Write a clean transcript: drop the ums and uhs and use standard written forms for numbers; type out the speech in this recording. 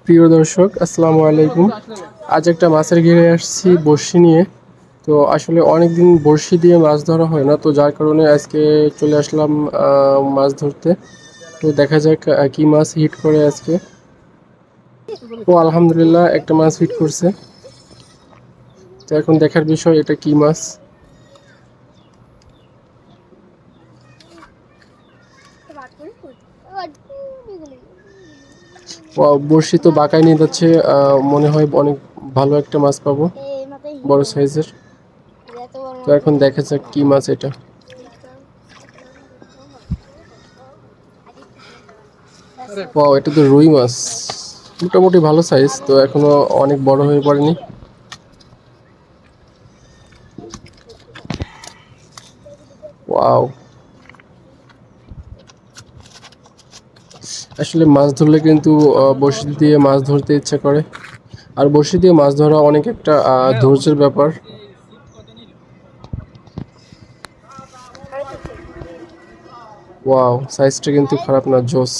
প্রিয় দর্শক, আসসালামু আলাইকুম। আজ একটা মাছের ঘেরে আসছি বড়শি নিয়ে। তো আসলে অনেকদিন বড়শি দিয়ে মাছ ধরা হয় না, তো যার কারণে আজকে চলে আসলাম মাছ ধরতে। তো দেখা যাক কি মাছ হিট করে আজকে। ও আলহামদুলিল্লাহ, একটা মাছ হিট করছে। তো এখন দেখার বিষয় এটা কি মাছ। বড়শি তো বাঁকায় নিয়ে যাচ্ছে, মনে হয় অনেক ভালো একটা মাছ পাবো, বড় সাইজের। তো এখন দেখা যাক কি মাছ এটা। ওয়াও, এটা তো রুই মাছ। মোটামুটি ভালো সাইজ, তো এখনো অনেক বড় হয়ে পড়েনি। ওয়াও, আসলে মাছ ধরলে কিন্তু বড়শি দিয়ে মাছ ধরতে ইচ্ছা করে। আর বড়শি দিয়ে মাছ ধরা অনেক একটা ধৈর্যের ব্যাপার। ওয়াও, সাইজটা কিন্তু খারাপ না, জোস।